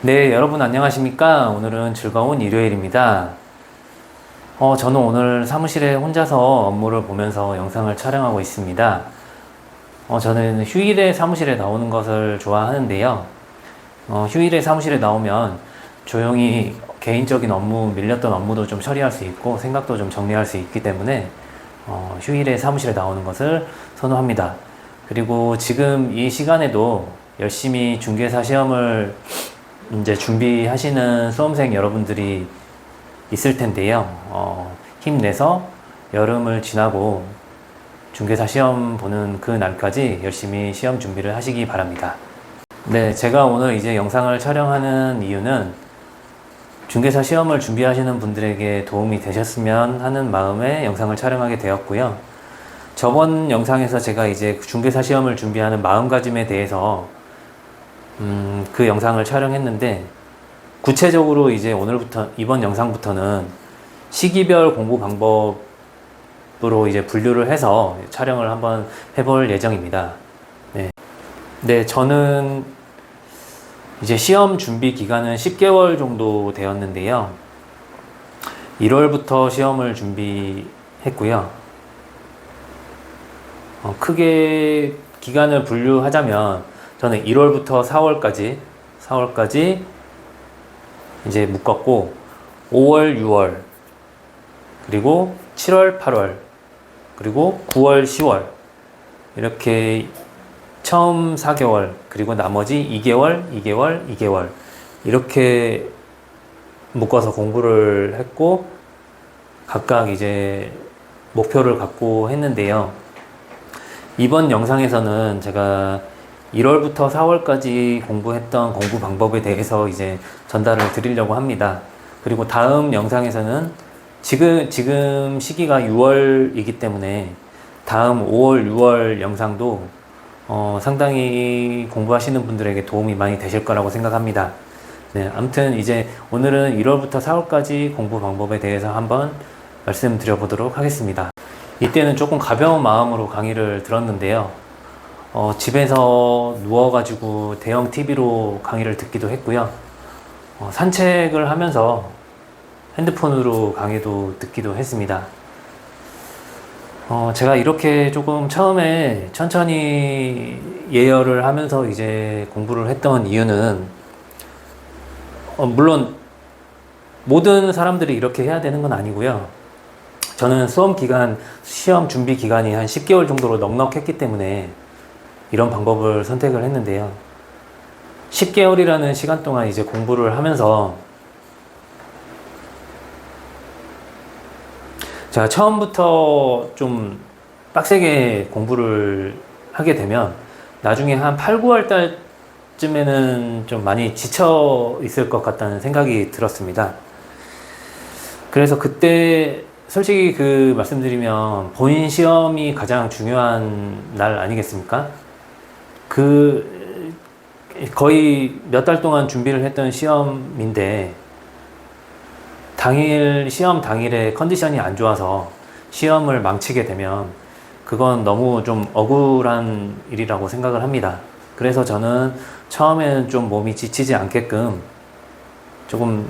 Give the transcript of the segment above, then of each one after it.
네, 여러분 안녕하십니까? 오늘은 즐거운 일요일입니다. 저는 오늘 사무실에 혼자서 업무를 보면서 영상을 촬영하고 있습니다. 저는 휴일에 사무실에 나오는 것을 좋아하는데요. 휴일에 사무실에 나오면 조용히 개인적인 업무, 밀렸던 업무도 좀 처리할 수 있고 생각도 좀 정리할 수 있기 때문에 휴일에 사무실에 나오는 것을 선호합니다. 그리고 지금 이 시간에도 열심히 중개사 시험을 이제 준비하시는 수험생 여러분들이 있을 텐데요. 힘내서 여름을 지나고 중개사 시험 보는 그 날까지 열심히 시험 준비를 하시기 바랍니다. 네, 제가 오늘 이제 영상을 촬영하는 이유는 중개사 시험을 준비하시는 분들에게 도움이 되셨으면 하는 마음에 영상을 촬영하게 되었고요. 저번 영상에서 제가 이제 중개사 시험을 준비하는 마음가짐에 대해서 그 영상을 촬영했는데, 구체적으로 이제 오늘부터, 이번 영상부터는 시기별 공부 방법으로 이제 분류를 해서 촬영을 한번 해볼 예정입니다. 네. 네, 저는 이제 시험 준비 기간은 10개월 정도 되었는데요. 1월부터 시험을 준비했고요. 크게 기간을 분류하자면 저는 1월부터 4월까지 이제 묶었고, 5월, 6월, 그리고 7월, 8월, 그리고 9월, 10월, 이렇게 처음 4개월, 그리고 나머지 2개월, 2개월, 2개월, 이렇게 묶어서 공부를 했고, 각각 이제 목표를 갖고 했는데요. 이번 영상에서는 제가 1월부터 4월까지 공부했던 공부 방법에 대해서 이제 전달을 드리려고 합니다. 그리고 다음 영상에서는 지금 시기가 6월이기 때문에 다음 5월, 6월 영상도 상당히 공부하시는 분들에게 도움이 많이 되실 거라고 생각합니다. 네, 아무튼 이제 오늘은 1월부터 4월까지 공부 방법에 대해서 한번 말씀드려 보도록 하겠습니다. 이때는 조금 가벼운 마음으로 강의를 들었는데요. 집에서 누워가지고 대형 TV로 강의를 듣기도 했고요. 산책을 하면서 핸드폰으로 강의도 듣기도 했습니다. 제가 이렇게 조금 처음에 천천히 예열을 하면서 이제 공부를 했던 이유는, 물론 모든 사람들이 이렇게 해야 되는 건 아니고요. 저는 시험 준비 기간이 한 10개월 정도로 넉넉했기 때문에 이런 방법을 선택을 했는데요. 10개월이라는 시간 동안 이제 공부를 하면서 제가 처음부터 좀 빡세게 공부를 하게 되면 나중에 한 8, 9월 달쯤에는 좀 많이 지쳐 있을 것 같다는 생각이 들었습니다. 그래서 그때 솔직히 말씀드리면 본인 시험이 가장 중요한 날 아니겠습니까? 거의 몇 달 동안 준비를 했던 시험인데, 시험 당일에 컨디션이 안 좋아서 시험을 망치게 되면 그건 너무 좀 억울한 일이라고 생각을 합니다. 그래서 저는 처음에는 좀 몸이 지치지 않게끔 조금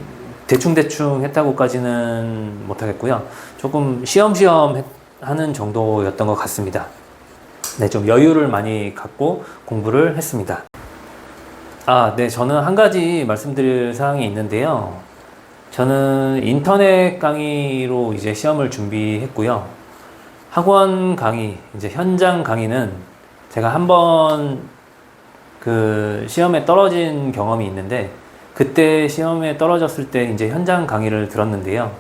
대충 했다고까지는 못하겠고요. 조금 쉬엄쉬엄 하는 정도였던 것 같습니다. 네, 좀 여유를 많이 갖고 공부를 했습니다. 네, 저는 한 가지 말씀드릴 사항이 있는데요. 저는 인터넷 강의로 이제 시험을 준비했고요. 학원 강의, 이제 현장 강의는 제가 한번 시험에 떨어진 경험이 있는데, 그때 시험에 떨어졌을 때 이제 현장 강의를 들었는데요.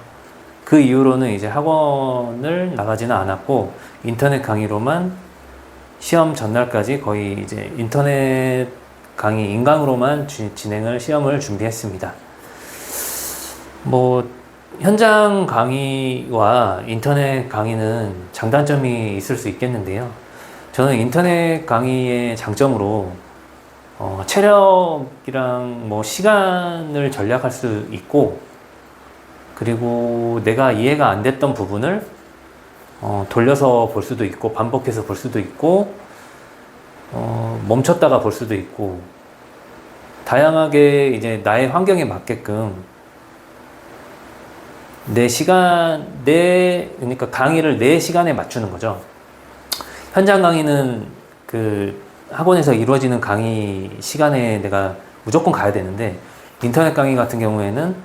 그 이후로는 이제 학원을 나가지는 않았고, 인터넷 강의로만 시험 전날까지 거의 이제 인터넷 강의 인강으로만 시험을 준비했습니다. 현장 강의와 인터넷 강의는 장단점이 있을 수 있겠는데요. 저는 인터넷 강의의 장점으로 체력이랑 시간을 절약할 수 있고, 그리고 내가 이해가 안 됐던 부분을 돌려서 볼 수도 있고, 반복해서 볼 수도 있고, 멈췄다가 볼 수도 있고, 다양하게 이제 나의 환경에 맞게끔 그러니까 강의를 내 시간에 맞추는 거죠. 현장 강의는 그 학원에서 이루어지는 강의 시간에 내가 무조건 가야 되는데, 인터넷 강의 같은 경우에는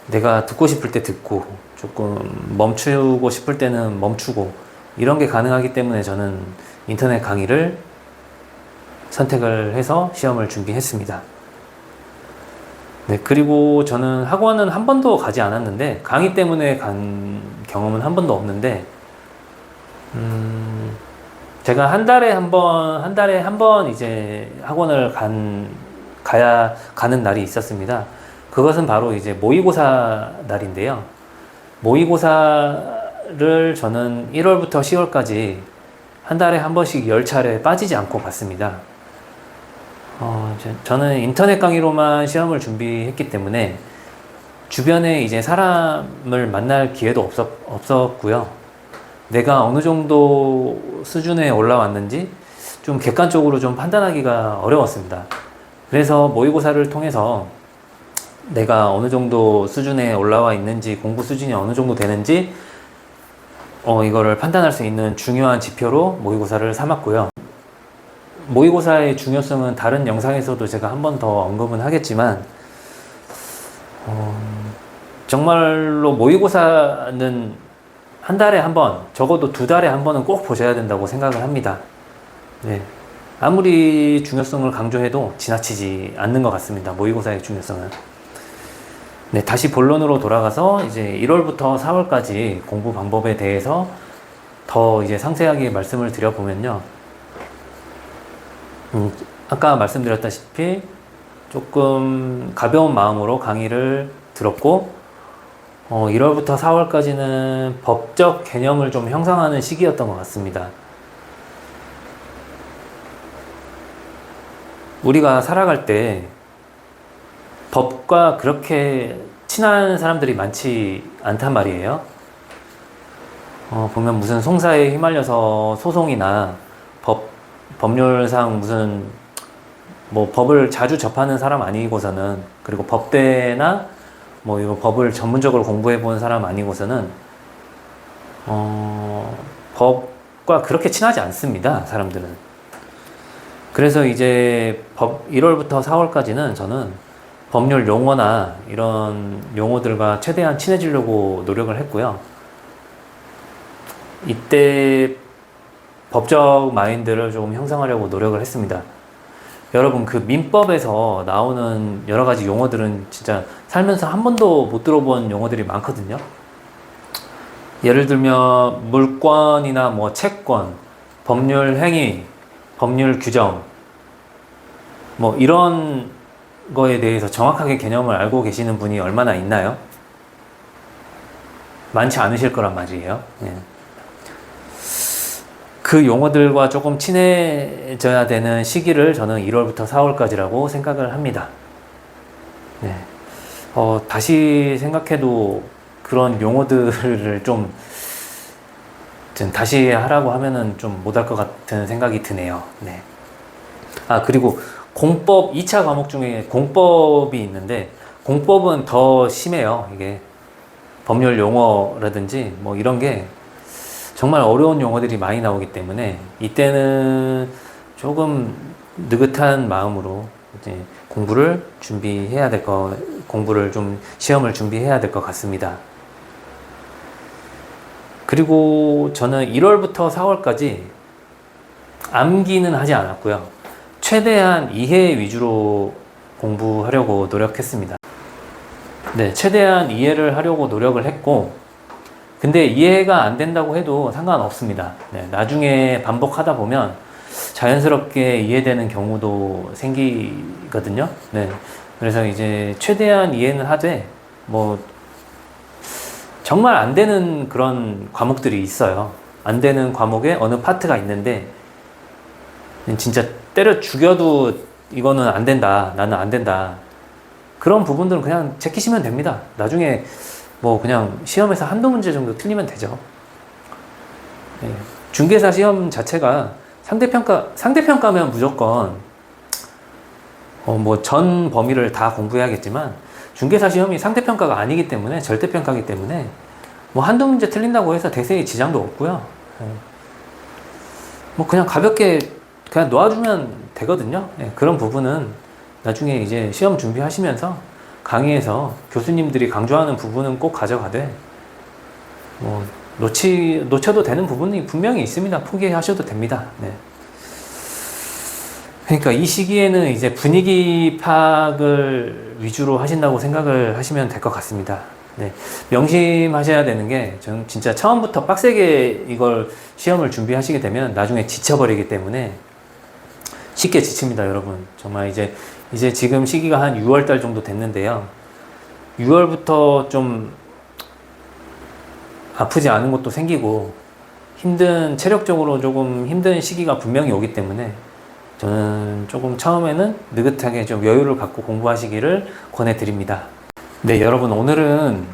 내가 듣고 싶을 때 듣고 조금 멈추고 싶을 때는 멈추고 이런 게 가능하기 때문에 저는 인터넷 강의를 선택을 해서 시험을 준비했습니다. 네, 그리고 저는 학원은 한 번도 가지 않았는데, 강의 때문에 간 경험은 한 번도 없는데, 제가 한 달에 한 번 이제 학원을 가는 날이 있었습니다. 그것은 바로 이제 모의고사 날인데요. 모의고사를 저는 1월부터 10월까지 한 달에 한 번씩 10차례 빠지지 않고 봤습니다. 저는 인터넷 강의로만 시험을 준비했기 때문에 주변에 이제 사람을 만날 기회도 없었고요. 내가 어느 정도 수준에 올라왔는지 좀 객관적으로 좀 판단하기가 어려웠습니다. 그래서 모의고사를 통해서 내가 어느 정도 수준에 올라와 있는지, 공부 수준이 어느 정도 되는지 이거를 판단할 수 있는 중요한 지표로 모의고사를 삼았고요. 모의고사의 중요성은 다른 영상에서도 제가 한 번 더 언급은 하겠지만, 정말로 모의고사는 한 달에 한 번, 적어도 2달에 한 번은 꼭 보셔야 된다고 생각을 합니다. 네. 아무리 중요성을 강조해도 지나치지 않는 것 같습니다. 모의고사의 중요성은. 네, 다시 본론으로 돌아가서 이제 1월부터 4월까지 공부 방법에 대해서 더 이제 상세하게 말씀을 드려보면요. 아까 말씀드렸다시피 조금 가벼운 마음으로 강의를 들었고, 1월부터 4월까지는 법적 개념을 좀 형성하는 시기였던 것 같습니다. 우리가 살아갈 때 법과 그렇게 친한 사람들이 많지 않단 말이에요. 보면 무슨 송사에 휘말려서 소송이나 법률상 무슨 뭐 법을 자주 접하는 사람 아니고서는, 그리고 법대나 뭐 이거 법을 전문적으로 공부해 본 사람 아니고서는 법과 그렇게 친하지 않습니다, 사람들은. 그래서 이제 1월부터 4월까지는 저는 법률 용어나 이런 용어들과 최대한 친해지려고 노력을 했고요. 이때 법적 마인드를 좀 형성하려고 노력을 했습니다. 여러분, 그 민법에서 나오는 여러 가지 용어들은 진짜 살면서 한 번도 못 들어본 용어들이 많거든요. 예를 들면 물권이나 뭐 채권, 법률 행위, 법률 규정, 뭐 이런 거에 대해서 정확하게 개념을 알고 계시는 분이 얼마나 있나요? 많지 않으실 거란 말이에요. 예. 그 용어들과 조금 친해져야 되는 시기를 저는 1월부터 4월까지라고 생각을 합니다. 네. 다시 생각해도 그런 용어들을 좀 다시 하라고 하면은 좀 못할 것 같은 생각이 드네요. 네. 그리고 공법 2차 과목 중에 공법이 있는데, 공법은 더 심해요. 이게 법률 용어라든지 뭐 이런 게 정말 어려운 용어들이 많이 나오기 때문에 이때는 조금 느긋한 마음으로 이제 공부를 좀 시험을 준비해야 될 것 같습니다. 그리고 저는 1월부터 4월까지 암기는 하지 않았고요. 최대한 이해 위주로 공부하려고 노력했습니다. 네, 최대한 이해를 하려고 노력을 했고, 근데 이해가 안 된다고 해도 상관없습니다. 네, 나중에 반복하다 보면 자연스럽게 이해되는 경우도 생기거든요. 네, 그래서 이제 최대한 이해는 하되, 뭐 정말 안 되는 그런 과목들이 있어요. 안 되는 과목에 어느 파트가 있는데 진짜 때려 죽여도 이거는 안 된다, 나는 안 된다, 그런 부분들은 그냥 제끼시면 됩니다. 나중에 뭐 그냥 시험에서 한두 문제 정도 틀리면 되죠. 네. 중개사 시험 자체가 상대평가면 무조건 뭐 전 범위를 다 공부해야겠지만 중개사 시험이 상대평가가 아니기 때문에 절대평가이기 때문에 뭐 한두 문제 틀린다고 해서 대세에 지장도 없고요. 뭐 그냥 가볍게 그냥 놓아주면 되거든요. 그런 부분은 나중에 이제 시험 준비하시면서 강의에서 교수님들이 강조하는 부분은 꼭 가져가되 뭐 놓쳐도 되는 부분이 분명히 있습니다. 포기하셔도 됩니다. 네. 그러니까 이 시기에는 이제 분위기 파악을 위주로 하신다고 생각을 하시면 될 것 같습니다. 네. 명심하셔야 되는 게, 저는 진짜 처음부터 빡세게 이걸 시험을 준비하시게 되면 나중에 지쳐버리기 때문에 쉽게 지칩니다, 여러분. 정말 이제 지금 시기가 한 6월달 정도 됐는데요. 6월부터 좀 아프지 않은 것도 생기고 체력적으로 조금 힘든 시기가 분명히 오기 때문에 저는 조금 처음에는 느긋하게 좀 여유를 갖고 공부하시기를 권해드립니다. 네, 여러분, 오늘은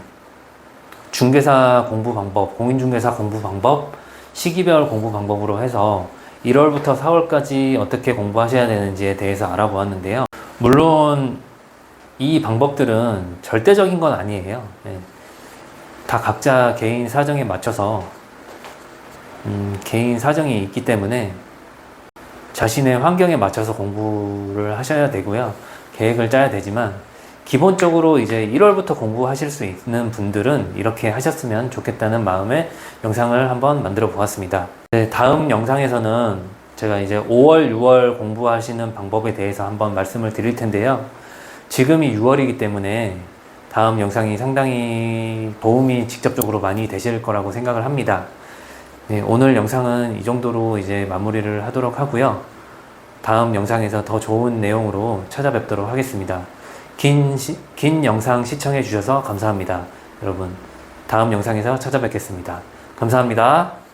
중개사 공부 방법, 공인중개사 공부 방법, 시기별 공부 방법으로 해서 1월부터 4월까지 어떻게 공부하셔야 되는지에 대해서 알아보았는데요. 물론 이 방법들은 절대적인 건 아니에요. 네. 다 각자 개인 사정에 맞춰서 개인 사정이 있기 때문에 자신의 환경에 맞춰서 공부를 하셔야 되고요. 계획을 짜야 되지만 기본적으로 이제 1월부터 공부하실 수 있는 분들은 이렇게 하셨으면 좋겠다는 마음에 영상을 한번 만들어 보았습니다. 네, 다음 영상에서는 제가 이제 5월, 6월 공부하시는 방법에 대해서 한번 말씀을 드릴 텐데요. 지금이 6월이기 때문에 다음 영상이 상당히 도움이 직접적으로 많이 되실 거라고 생각을 합니다. 네, 오늘 영상은 이 정도로 이제 마무리를 하도록 하고요. 다음 영상에서 더 좋은 내용으로 찾아뵙도록 하겠습니다. 긴 영상 시청해 주셔서 감사합니다. 여러분, 다음 영상에서 찾아뵙겠습니다. 감사합니다.